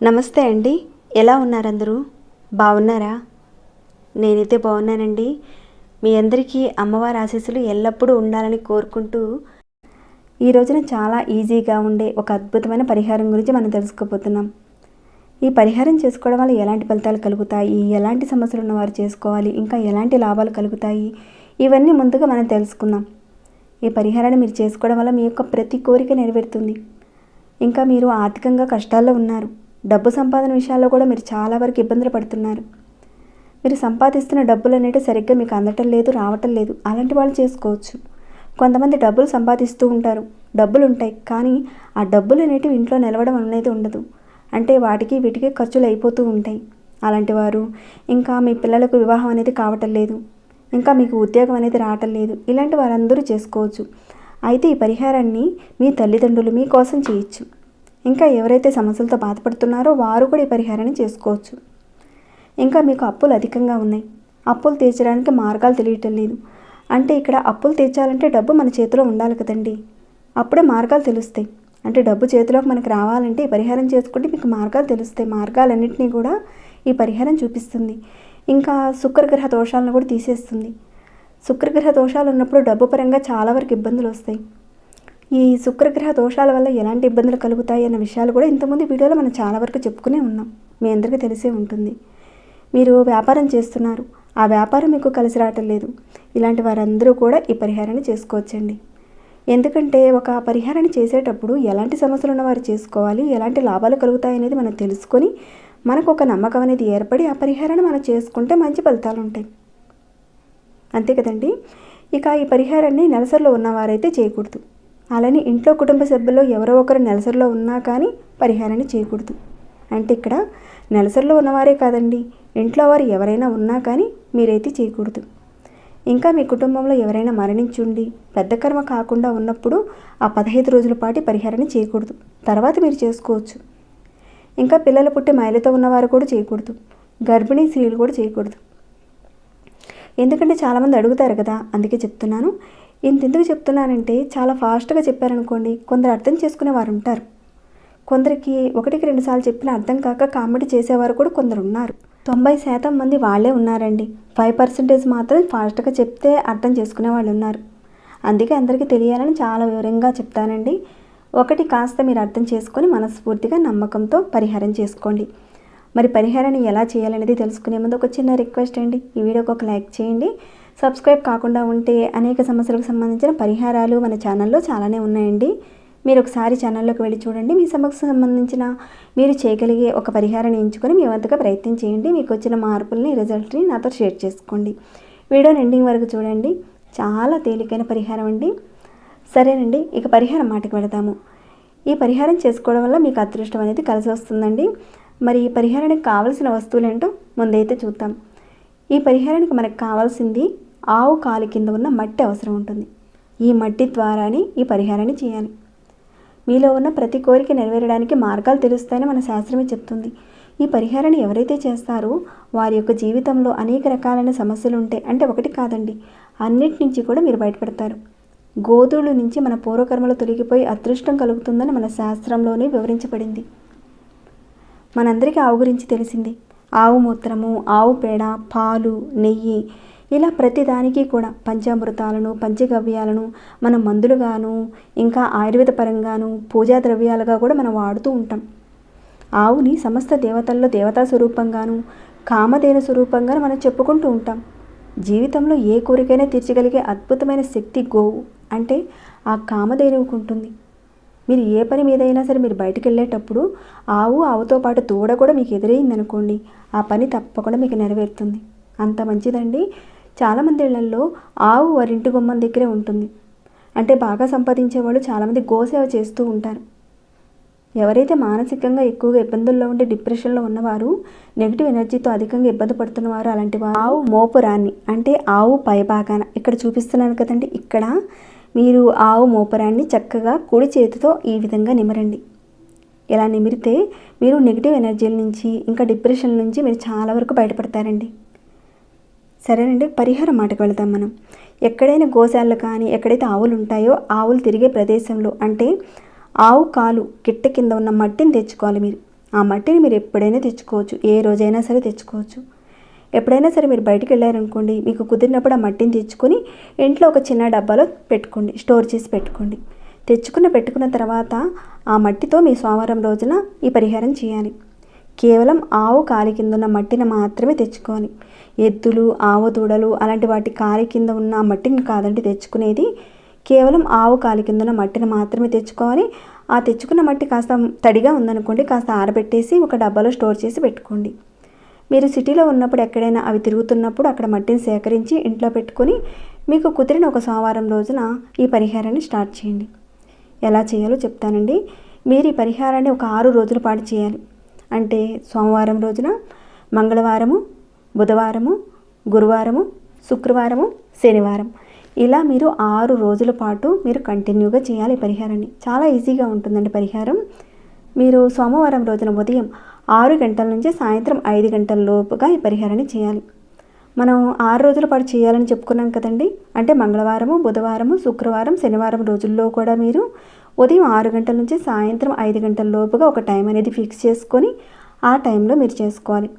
నమస్తే అండి, ఎలా ఉన్నారు అందరూ? బాగున్నారా? నేనైతే బాగున్నానండి. మీ అందరికీ అమ్మవారి ఆశీస్సులు ఎల్లప్పుడూ ఉండాలని కోరుకుంటూ ఈ రోజున చాలా ఈజీగా ఉండే ఒక అద్భుతమైన పరిహారం గురించి మనం తెలుసుకోబోతున్నాం. ఈ పరిహారం చేసుకోవడం వల్ల ఎలాంటి ఫలితాలు కలుగుతాయి, ఎలాంటి సమస్యలు ఉన్నవారు చేసుకోవాలి, ఇంకా ఎలాంటి లాభాలు కలుగుతాయి, ఇవన్నీ ముందుగా మనం తెలుసుకుందాం. ఈ పరిహారాన్ని మీరు చేసుకోవడం వల్ల మీ యొక్క ప్రతి కోరిక నెరవేరుతుంది. ఇంకా మీరు ఆర్థికంగా కష్టాల్లో ఉన్నారు, డబ్బు సంపాదన విషయాల్లో కూడా మీరు చాలా వరకు ఇబ్బందులు పడుతున్నారు, మీరు సంపాదిస్తున్న డబ్బులు అనేవి సరిగ్గా మీకు అందటం లేదు, రావటం లేదు, అలాంటి వాళ్ళు చేసుకోవచ్చు. కొంతమంది డబ్బులు సంపాదిస్తూ ఉంటారు, డబ్బులు ఉంటాయి, కానీ ఆ డబ్బులు అనేటివి ఇంట్లో నిలవడం అనేది ఉండదు. అంటే వాటికి వీటికి ఖర్చులు అయిపోతూ ఉంటాయి. అలాంటి వారు, ఇంకా మీ పిల్లలకు వివాహం అనేది కావటం లేదు, ఇంకా మీకు ఉద్యోగం అనేది రావటం లేదు, ఇలాంటి వారందరూ చేసుకోవచ్చు. అయితే ఈ పరిహారాన్ని మీ తల్లిదండ్రులు మీకోసం చేయొచ్చు. ఇంకా ఎవరైతే సమస్యలతో బాధపడుతున్నారో వారు కూడా ఈ పరిహారాన్ని చేసుకోవచ్చు. ఇంకా మీకు అప్పులు అధికంగా ఉన్నాయి, అప్పులు తీర్చడానికి మార్గాలు తెలియటం లేదు. అంటే ఇక్కడ అప్పులు తీర్చాలంటే డబ్బు మన చేతిలో ఉండాలి కదండి, అప్పుడే మార్గాలు తెలుస్తాయి. అంటే డబ్బు చేతిలోకి మనకు రావాలంటే ఈ పరిహారం చేసుకుంటే మీకు మార్గాలు తెలుస్తాయి. మార్గాలన్నింటినీ కూడా ఈ పరిహారం చూపిస్తుంది. ఇంకా శుక్రగ్రహ దోషాలను కూడా తీసేస్తుంది. శుక్రగ్రహ దోషాలు ఉన్నప్పుడు డబ్బు పరంగా చాలా వరకు ఇబ్బందులు వస్తాయి. ఈ శుక్రగ్రహ దోషాల వల్ల ఎలాంటి ఇబ్బందులు కలుగుతాయి అన్న విషయాలు కూడా ఇంతకుముందు వీడియోలో మనం చాలా వరకు చెప్పుకునే ఉన్నాం, మీ అందరికీ తెలిసే ఉంటుంది. మీరు వ్యాపారం చేస్తున్నారు, ఆ వ్యాపారం మీకు కలిసి రావటం లేదు, ఇలాంటి వారందరూ కూడా ఈ పరిహారాన్ని చేసుకోవచ్చండి. ఎందుకంటే ఒక పరిహారాన్ని చేసేటప్పుడు ఎలాంటి సమస్యలు ఉన్నవారు చేసుకోవాలి, ఎలాంటి లాభాలు కలుగుతాయి అనేది మనం తెలుసుకొని మనకు ఒక నమ్మకం అనేది ఏర్పడి ఆ పరిహారాన్ని మనం చేసుకుంటే మంచి ఫలితాలు ఉంటాయి. అంతే కదండి. ఇక ఈ పరిహారాన్ని నెలసరిలో ఉన్నవారైతే చేయకూడదు. అలానే ఇంట్లో కుటుంబ సభ్యుల్లో ఎవరో ఒకరు నెలసరిలో ఉన్నా కానీ పరిహారాన్ని చేయకూడదు. అంటే ఇక్కడ నెలసరిలో ఉన్నవారే కాదండి, ఇంట్లో వారు ఎవరైనా ఉన్నా కానీ మీరైతే చేయకూడదు. ఇంకా మీ కుటుంబంలో ఎవరైనా మరణించుండి పెద్ద కర్మ కాకుండా ఉన్నప్పుడు ఆ 15 రోజుల పాటు పరిహారాన్ని చేయకూడదు, తర్వాత మీరు చేసుకోవచ్చు. ఇంకా పిల్లలు పుట్టి మైలతో ఉన్నవారు కూడా చేయకూడదు, గర్భిణీ స్త్రీలు కూడా చేయకూడదు. ఎందుకంటే చాలామంది అడుగుతారు కదా, అందుకే చెప్తున్నాను. ఎందుకు చెప్తున్నానంటే చాలా ఫాస్ట్గా చెప్పారనుకోండి కొందరు అర్థం చేసుకునే వారు ఉంటారు, కొందరికి 1-2 సార్లు చెప్పిన అర్థం కాక కామెడీ చేసేవారు కూడా కొందరు ఉన్నారు. 90% మంది వాళ్ళే ఉన్నారండి, 5% మాత్రం ఫాస్ట్గా చెప్తే అర్థం చేసుకునే వాళ్ళు ఉన్నారు. అందుకే అందరికీ తెలియాలని చాలా వివరంగా చెప్తానండి. ఒకటి కాస్త మీరు అర్థం చేసుకొని మనస్ఫూర్తిగా నమ్మకంతో పరిహారం చేసుకోండి. మరి పరిహారాన్ని ఎలా చేయాలనేది తెలుసుకునే ముందు ఒక చిన్న రిక్వెస్ట్ అండి, ఈ వీడియోకి ఒక లైక్ చేయండి. సబ్స్క్రైబ్ కాకుండా ఉంటే అనేక సమస్యలకు సంబంధించిన పరిహారాలు మన ఛానల్లో చాలానే ఉన్నాయండి. మీరు ఒకసారి ఛానల్లోకి వెళ్ళి చూడండి. మీ సమస్యకు సంబంధించిన మీరు చేయగలిగే ఒక పరిహారాన్ని ఎంచుకొని మీ వంతుగా ప్రయత్నం చేయండి. మీకు వచ్చిన మార్పుల్ని, రిజల్ట్ని నాతో షేర్ చేసుకోండి. వీడియోని ఎండింగ్ వరకు చూడండి, చాలా తేలికైన పరిహారం అండి. సరేనండి, ఇక పరిహారం మాటకి వెళదాము. ఈ పరిహారం చేసుకోవడం వల్ల మీకు అదృష్టం అనేది కలిసి వస్తుందండి. మరి ఈ పరిహారానికి కావలసిన వస్తువులు ఏంటో ముందైతే చూద్దాం. ఈ పరిహారానికి మనకు కావాల్సింది ఆవు కాలు కింద ఉన్న మట్టి అవసరం ఉంటుంది. ఈ మట్టి ద్వారానే ఈ పరిహారాన్ని చేయాలి. మీలో ఉన్న ప్రతి కోరిక నెరవేరడానికి మార్గాలు తెలుస్తాయని మన శాస్త్రమే చెప్తుంది. ఈ పరిహారాన్ని ఎవరైతే చేస్తారో వారి యొక్క జీవితంలో అనేక రకాలైన సమస్యలు ఉంటాయి. అంటే ఒకటి కాదండి, అన్నిటి నుంచి కూడా మీరు బయటపడతారు. గోధువుల నుంచి మన పూర్వకర్మలు తొలగిపోయి అదృష్టం కలుగుతుందని మన శాస్త్రంలోనే వివరించబడింది. మనందరికీ ఆవు గురించి తెలిసింది. ఆవు మూత్రము, ఆవు పేడ, పాలు, నెయ్యి, ఇలా ప్రతిదానికి కూడా పంచామృతాలను, పంచగవ్యాలను మనం మందులుగాను, ఇంకా ఆయుర్వేద పరంగాను, పూజా ద్రవ్యాలుగా కూడా మనం వాడుతూ ఉంటాం. ఆవుని సమస్త దేవతల్లో దేవతా స్వరూపంగాను, కామధేను స్వరూపంగాను మనం చెప్పుకుంటూ ఉంటాం. జీవితంలో ఏ కోరికైనా తీర్చగలిగే అద్భుతమైన శక్తి గోవు అంటే ఆ కామధేనువుకు ఉంటుంది. మీరు ఏ పని మీదైనా సరే మీరు బయటకు వెళ్ళేటప్పుడు ఆవుతో పాటు దూడ కూడా మీకు ఎదురైందనుకోండి, ఆ పని తప్పకుండా మీకు నెరవేరుతుంది. అంత మంచిదండి. చాలామంది ఇళ్లలో ఆవు వారింటి గుమ్మం దగ్గరే ఉంటుంది. అంటే బాగా సంపాదించే వాళ్ళు చాలామంది గోసేవ చేస్తూ ఉంటారు. ఎవరైతే మానసికంగా ఎక్కువగా ఇబ్బందుల్లో ఉండి డిప్రెషన్లో ఉన్నవారు, నెగిటివ్ ఎనర్జీతో అధికంగా ఇబ్బంది పడుతున్నవారు, అలాంటి వారు ఆవు మోపురాన్ని అంటే ఆవు పైభాగాన ఇక్కడ చూపిస్తున్నాను కదండి, ఇక్కడ మీరు ఆవు మోపురాన్ని చక్కగా కుడి చేతితో ఈ విధంగా నిమరండి. ఇలా నిమిరితే మీరు నెగిటివ్ ఎనర్జీల నుంచి ఇంకా డిప్రెషన్ నుంచి మీరు చాలా వరకు బయటపడతారండి. సరేనండి, పరిహారం మాటకు వెళ్తాం మనం. ఎక్కడైనా గోశాలలు కానీ ఎక్కడైతే ఆవులు ఉంటాయో ఆవులు తిరిగే ప్రదేశంలో అంటే ఆవు కాలు గిట్ట కింద ఉన్న మట్టిని తెచ్చుకోవాలి మీరు. ఆ మట్టిని మీరు ఎప్పుడైనా తెచ్చుకోవచ్చు, ఏ రోజైనా సరే తెచ్చుకోవచ్చు. ఎప్పుడైనా సరే మీరు బయటికి వెళ్ళారనుకోండి, మీకు కుదిరినప్పుడు ఆ మట్టిని తెచ్చుకొని ఇంట్లో ఒక చిన్న డబ్బాలో పెట్టుకోండి, స్టోర్ చేసి పెట్టుకోండి. పెట్టుకున్న తర్వాత ఆ మట్టితో మీ సోమవారం రోజున ఈ పరిహారం చేయాలి. కేవలం ఆవు కాలి కింద ఉన్న మట్టిని మాత్రమే తెచ్చుకోవాలి. ఎద్దులు, ఆవు దూడలు అలాంటి వాటి కాలి కింద ఉన్న మట్టిని కాదండి తెచ్చుకునేది. కేవలం ఆవు కాలి కింద ఉన్న మట్టిని మాత్రమే తెచ్చుకోవాలి. ఆ తెచ్చుకున్న మట్టి కాస్త తడిగా ఉందనుకోండి, కాస్త ఆరబెట్టేసి ఒక డబ్బాలో స్టోర్ చేసి పెట్టుకోండి. మీరు సిటీలో ఉన్నప్పుడు ఎక్కడైనా అవి తిరుగుతున్నప్పుడు అక్కడ మట్టిని సేకరించి ఇంట్లో పెట్టుకొని మీకు కుదిరిన ఒక సోమవారం రోజున ఈ పరిహారాన్ని స్టార్ట్ చేయండి. ఎలా చేయాలో చెప్తానండి. మీరు ఈ పరిహారాన్ని ఒక 6 రోజుల పాటు చేయాలి. అంటే సోమవారం రోజున, మంగళవారము, బుధవారము, గురువారము, శుక్రవారము, శనివారం ఇలా మీరు 6 రోజుల పాటు మీరు కంటిన్యూగా చేయాలి ఈ పరిహారాన్ని. చాలా ఈజీగా ఉంటుందండి పరిహారం. మీరు సోమవారం రోజున ఉదయం 6 గంటల నుంచి సాయంత్రం 5 గంటల లోపుగా ఈ పరిహారాన్ని చేయాలి. మనం 6 రోజుల పాటు చేయాలని చెప్పుకున్నాం కదండి. అంటే మంగళవారము, బుధవారము, శుక్రవారం, శనివారం రోజుల్లో కూడా మీరు ఉదయం 6 గంటల నుంచి సాయంత్రం 5 గంటల లోపుగా ఒక టైం అనేది ఫిక్స్ చేసుకొని ఆ టైంలో మీరు చేసుకోవాలి.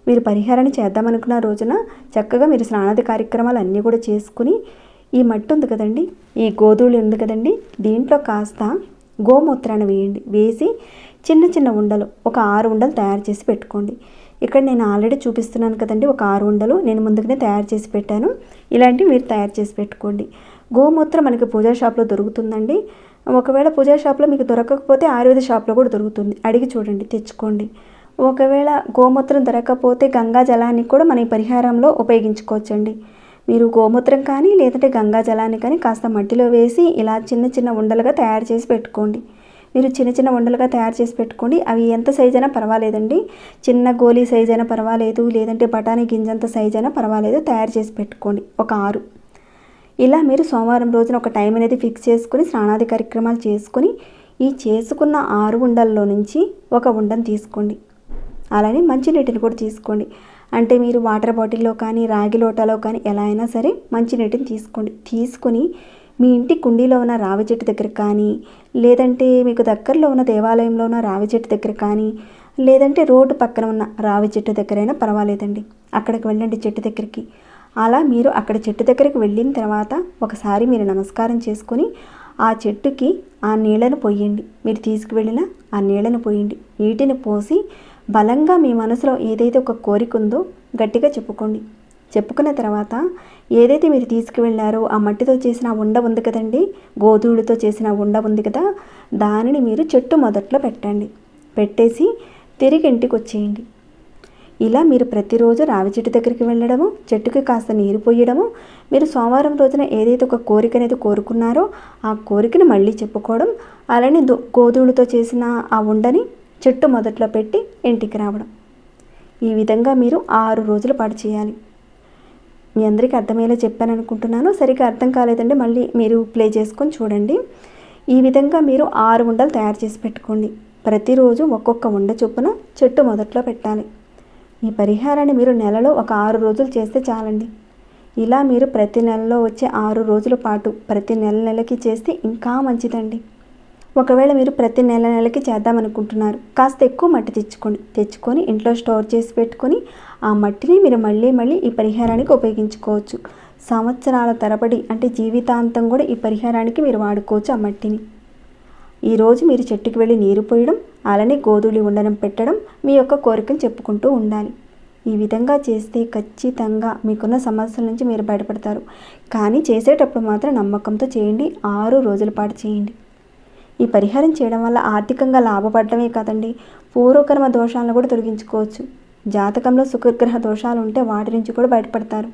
మీరు పరిహారాన్ని చేద్దామనుకున్న రోజున చక్కగా మీరు స్నానాది కార్యక్రమాలు అన్నీ కూడా చేసుకుని ఈ మట్టి ఉంది కదండి, ఈ గోధుమలు ఉంది కదండి, దీంట్లో కాస్త గోమూత్రాన్ని వేయండి. వేసి చిన్న చిన్న ఉండలు ఒక 6 ఉండలు తయారు చేసి పెట్టుకోండి. ఇక్కడ నేను ఆల్రెడీ చూపిస్తున్నాను కదండి, ఒక 6 ఉండలు నేను ముందుగానే తయారు చేసి పెట్టాను. ఇలాంటివి మీరు తయారు చేసి పెట్టుకోండి. గోమూత్రం మనకి పూజా షాప్లో దొరుకుతుందండి. ఒకవేళ పూజా షాప్లో మీకు దొరకకపోతే ఆయుర్వేద షాప్లో కూడా దొరుకుతుంది, అడిగి చూడండి, తెచ్చుకోండి. ఒకవేళ గోమూత్రం దొరకకపోతే గంగా జలాన్ని కూడా మన ఈ పరిహారంలో ఉపయోగించుకోవచ్చండి. మీరు గోమూత్రం కానీ లేదంటే గంగా జలాన్ని కానీ కాస్త మట్టిలో వేసి ఇలా చిన్న చిన్న ఉండలుగా తయారు చేసి పెట్టుకోండి. మీరు చిన్న చిన్న ఉండలుగా తయారు చేసి పెట్టుకోండి. అవి ఎంత సైజ్ అయినా పర్వాలేదండి, చిన్న గోలీ సైజ్ అయినా పర్వాలేదు, లేదంటే బఠానీ గింజంత సైజ్ అయినా పర్వాలేదు, తయారు చేసి పెట్టుకోండి ఒక 6. ఇలా మీరు సోమవారం రోజున ఒక టైం అనేది ఫిక్స్ చేసుకుని స్నానాది కార్యక్రమాలు చేసుకుని ఈ చేసుకున్న 6 ఉండల్లో నుంచి ఒక ఉండను తీసుకోండి. అలానే మంచినీటిని కూడా తీసుకోండి. అంటే మీరు వాటర్ బాటిల్లో కానీ రాగి లోటాలో కానీ ఎలా అయినా సరే మంచినీటిని తీసుకోండి. తీసుకుని మీ ఇంటి కుండీలో ఉన్న రావి చెట్టు దగ్గర కానీ లేదంటే మీకు దగ్గరలో ఉన్న దేవాలయంలో ఉన్న రావి చెట్టు దగ్గర కానీ లేదంటే రోడ్డు పక్కన ఉన్న రావి చెట్టు దగ్గరైనా పర్వాలేదండి, అక్కడికి వెళ్ళండి చెట్టు దగ్గరికి. అలా మీరు అక్కడ చెట్టు దగ్గరికి వెళ్ళిన తర్వాత ఒకసారి మీరు నమస్కారం చేసుకొని ఆ చెట్టుకి ఆ నీళ్ళను పోయండి. మీరు తీసుకువెళ్ళిన ఆ నీళ్ళను పోయండి. నీటిని పోసి బలంగా మీ మనసులో ఏదైతే ఒక కోరిక ఉందో గట్టిగా చెప్పుకోండి. చెప్పుకున్న తర్వాత ఏదైతే మీరు తీసుకువెళ్ళారో ఆ మట్టితో చేసిన ఉండ ఉంది కదండి, గోధుమలతో చేసిన ఉండ ఉంది కదా, దానిని మీరు చెట్టు మొదట్లో పెట్టండి. పెట్టేసి తిరిగి ఇంటికి వచ్చేయండి. ఇలా మీరు ప్రతిరోజు రావి చెట్టు దగ్గరికి వెళ్ళడము, చెట్టుకి కాస్త నీరు పోయడము, మీరు సోమవారం రోజున ఏదైతే ఒక కోరిక అనేది కోరుకున్నారో ఆ కోరికను మళ్ళీ చెప్పుకోవడం, అలానే గోధుమలతో చేసిన ఆ ఉండని చెట్టు మొదట్లో పెట్టి ఇంటికి రావడం. ఈ విధంగా మీరు 6 రోజుల పాటు చేయాలి. మీ అందరికీ అర్థమయ్యేలా చెప్పాను అనుకుంటున్నాను. సరిగ్గా అర్థం కాలేదండి, మళ్ళీ మీరు ప్లే చేసుకొని చూడండి. ఈ విధంగా మీరు 6 ఉండలు తయారు చేసి పెట్టుకోండి. ప్రతిరోజు ఒక్కొక్క ఉండ చొప్పున చెట్టు మొదట్లో పెట్టాలి. ఈ పరిహారాన్ని మీరు నెలలో ఒక 6 రోజులు చేస్తే చాలండి. ఇలా మీరు ప్రతి నెలలో వచ్చే 6 రోజుల పాటు ప్రతి నెలకి చేస్తే ఇంకా మంచిదండి. ఒకవేళ మీరు ప్రతి నెలకి చేద్దామనుకుంటున్నారు, కాస్త ఎక్కువ మట్టి తెచ్చుకొని ఇంట్లో స్టోర్ చేసి పెట్టుకొని ఆ మట్టిని మీరు మళ్ళీ ఈ పరిహారానికి ఉపయోగించుకోవచ్చు. సంవత్సరాల తరబడి అంటే జీవితాంతం కూడా ఈ పరిహారానికి మీరు వాడుకోవచ్చు ఆ మట్టిని. ఈరోజు మీరు చెట్టుకి వెళ్ళి నీరు పోయడం, అలానే గోధుమలు ఉండడం పెట్టడం, మీ యొక్క కోరికను చెప్పుకుంటూ ఉండాలి. ఈ విధంగా చేస్తే ఖచ్చితంగా మీకున్న సమస్యల నుంచి మీరు బయటపడతారు. కానీ చేసేటప్పుడు మాత్రం నమ్మకంతో చేయండి. 6 రోజుల పాటు చేయండి. ఈ పరిహారం చేయడం వల్ల ఆర్థికంగా లాభపడటమే కాదండి, పూర్వకర్మ దోషాలను కూడా తొలగించుకోవచ్చు. జాతకంలో శుక్రగ్రహ దోషాలు ఉంటే వాటి నుంచి కూడా బయటపడతారు.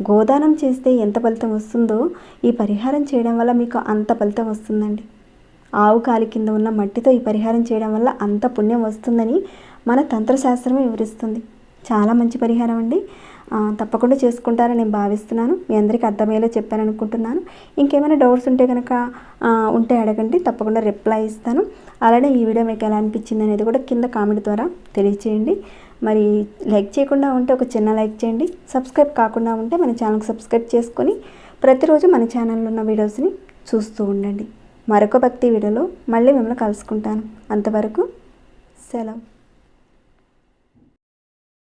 గోదానం చేస్తే ఎంత ఫలితం వస్తుందో ఈ పరిహారం చేయడం వల్ల మీకు అంత ఫలితం వస్తుందండి. ఆవు కాలి కింద ఉన్న మట్టితో ఈ పరిహారం చేయడం వల్ల అంత పుణ్యం వస్తుందని మన తంత్రశాస్త్రమే వివరిస్తుంది. చాలా మంచి పరిహారం అండి. తప్పకుండా చేసుకుంటారని నేను భావిస్తున్నాను. మీ అందరికీ అర్థమయ్యేలా చెప్పాను అనుకుంటున్నాను. ఇంకేమైనా డౌట్స్ ఉంటే కనుక ఉంటే అడగండి, తప్పకుండా రిప్లై ఇస్తాను. అలానే ఈ వీడియో మీకు ఎలా అనిపించింది అనేది కూడా కింద కామెంట్ ద్వారా తెలియచేయండి. మరి లైక్ చేయకుండా ఉంటే ఒక చిన్న లైక్ చేయండి. సబ్స్క్రైబ్ కాకుండా ఉంటే మన ఛానల్కి సబ్స్క్రైబ్ చేసుకొని ప్రతిరోజు మన ఛానల్లో ఉన్న వీడియోస్ని చూస్తూ ఉండండి. మరొక భక్తి వీడియోలో మళ్ళీ మిమ్మల్ని కలుసుకుంటాను. అంతవరకు సెలవు.